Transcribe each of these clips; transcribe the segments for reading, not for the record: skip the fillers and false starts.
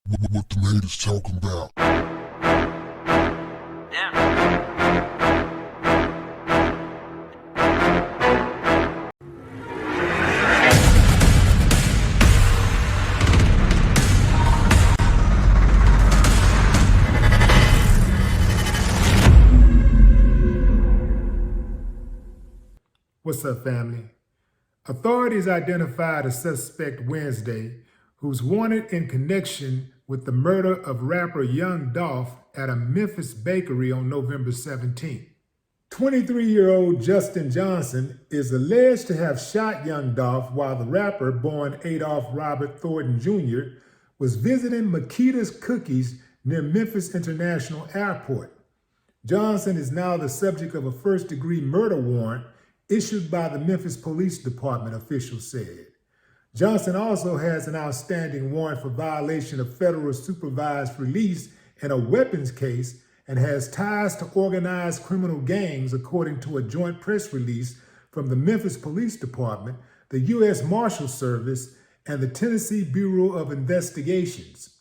What the haters talking about? What's up, family? Authorities identified a suspect Wednesday who's wanted in connection with the murder of rapper Young Dolph at a Memphis bakery on November 17th. 23-year-old Justin Johnson is alleged to have shot Young Dolph while the rapper, born Adolph Robert Thornton Jr., was visiting Makita's Cookies near Memphis International Airport. Johnson is now the subject of a first-degree murder warrant issued by the Memphis Police Department, officials said. Johnson also has an outstanding warrant for violation of federal supervised release in a weapons case and has ties to organized criminal gangs, according to a joint press release from the Memphis Police Department, the U.S. Marshal Service, and the Tennessee Bureau of Investigations.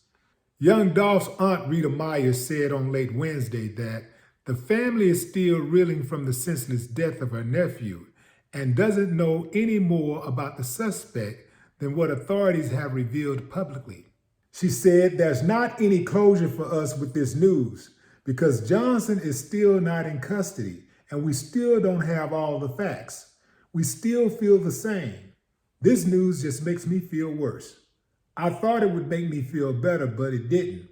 Young Dolph's aunt Rita Myers said on late Wednesday that the family is still reeling from the senseless death of her nephew and doesn't know any more about the suspect than what authorities have revealed publicly. She said, "There's not any closure for us with this news because Johnson is still not in custody and we still don't have all the facts. We still feel the same. This news just makes me feel worse. I thought it would make me feel better, but it didn't.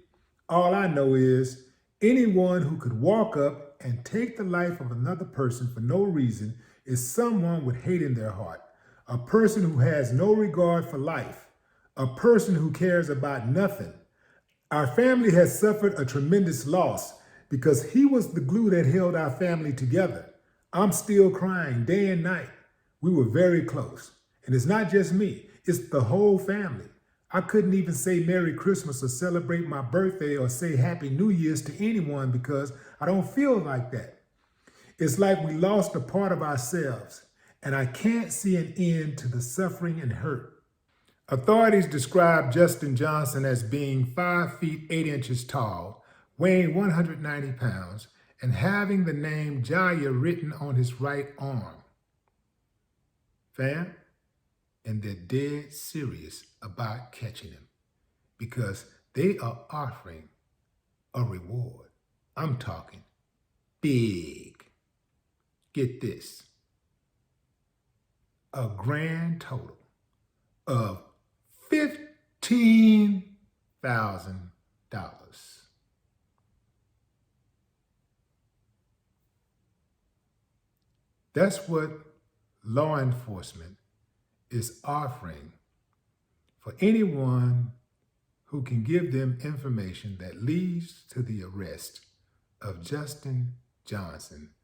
All I know is anyone who could walk up and take the life of another person for no reason is someone with hate in their heart, a person who has no regard for life, a person who cares about nothing. Our family has suffered a tremendous loss because he was the glue that held our family together. I'm still crying day and night. We were very close. And it's not just me, it's the whole family. I couldn't even say Merry Christmas or celebrate my birthday or say Happy New Year's to anyone because I don't feel like that. It's like we lost a part of ourselves, and I can't see an end to the suffering and hurt." Authorities described Justin Johnson as being 5 feet 8 inches tall, weighing 190 pounds, and having the name Jaya written on his right arm. Fam? And they're dead serious about catching him because they are offering a reward. I'm talking big. Get this. A grand total of $15,000. That's what law enforcement is offering for anyone who can give them information that leads to the arrest of Justin Johnson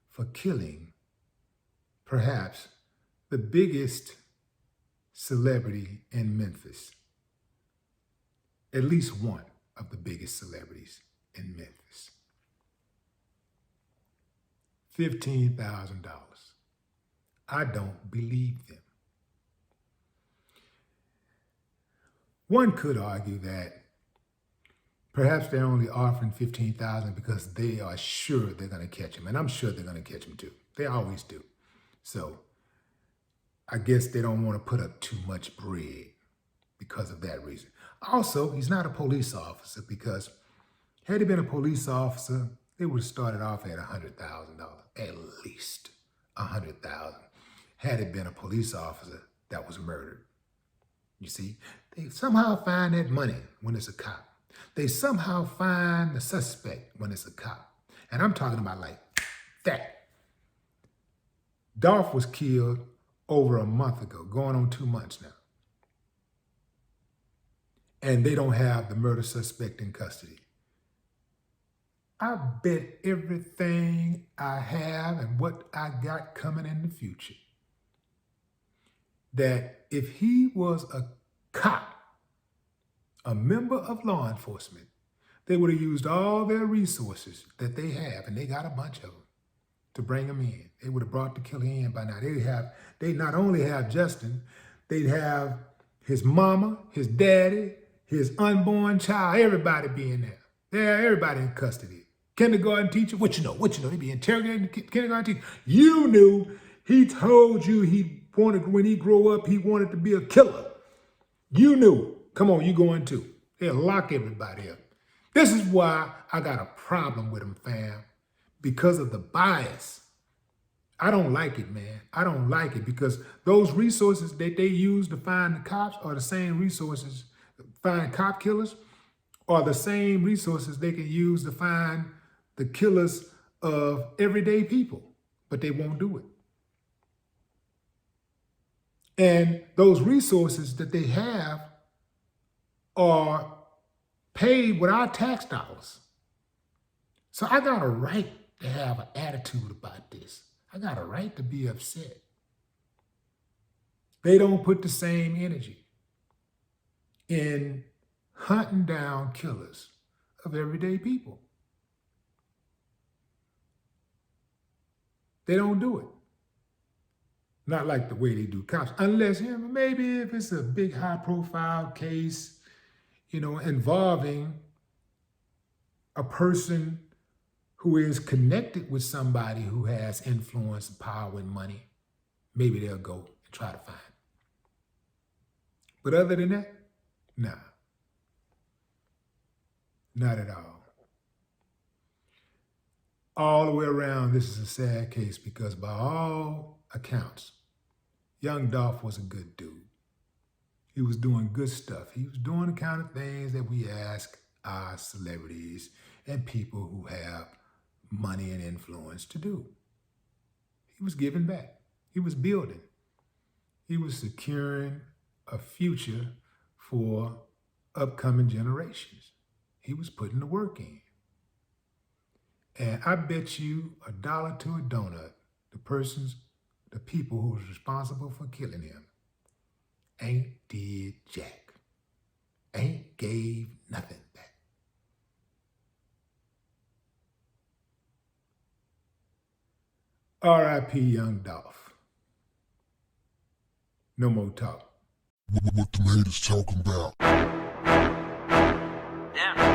for killing perhaps the biggest celebrity in Memphis. At least one of the biggest celebrities in Memphis. $15,000. I don't believe them. One could argue that perhaps they're only offering $15,000 because they are sure they're going to catch him. And I'm sure they're going to catch him too. They always do. So I guess they don't want to put up too much bread because of that reason. Also, he's not a police officer because had he been a police officer, they would have started off at $100,000, at least $100,000. Had it been a police officer that was murdered. You see, they somehow find that money when it's a cop. They somehow find the suspect when it's a cop. And I'm talking about like that. Dolph was killed over a month ago, going on 2 months now. And they don't have the murder suspect in custody. I bet everything I have and what I got coming in the future that if he was a cop, a member of law enforcement, they would have used all their resources that they have, and they got a bunch of them, to bring him in. They would have brought the killer in by now. They not only have Justin, they'd have his mama, his daddy, his unborn child, everybody being there. Yeah, everybody in custody. Kindergarten teacher, what you know? They be interrogating the kindergarten teacher. You knew, he told you he wanted, when he grew up, he wanted to be a killer. You knew. Come on, you going too. They'll lock everybody up. This is why I got a problem with them, fam. Because of the bias. I don't like it, man. I don't like it because those resources that they use to find the cops are the same resources to find cop killers, are the same resources they can use to find the killers of everyday people, but they won't do it. And those resources that they have are paid with our tax dollars. So I got a right to have an attitude about this. I got a right to be upset. They don't put the same energy in hunting down killers of everyday people. They don't do it. Not like the way they do cops, unless, maybe if it's a big high profile case, involving a person who is connected with somebody who has influence, power, and money, maybe they'll go and try to find it. But other than that, nah. Not at all. All the way around, this is a sad case because by all accounts, young Dolph was a good dude. He was doing good stuff. He was doing the kind of things that we ask our celebrities and people who have money and influence to do. He was giving back. He was building. He was securing a future for upcoming generations. He was putting the work in. And I bet you $1 to a donut, the people who was responsible for killing him ain't did jack. Ain't gave nothing back. R.I.P. young Dolph. No more talk. What the haters talking about? Damn.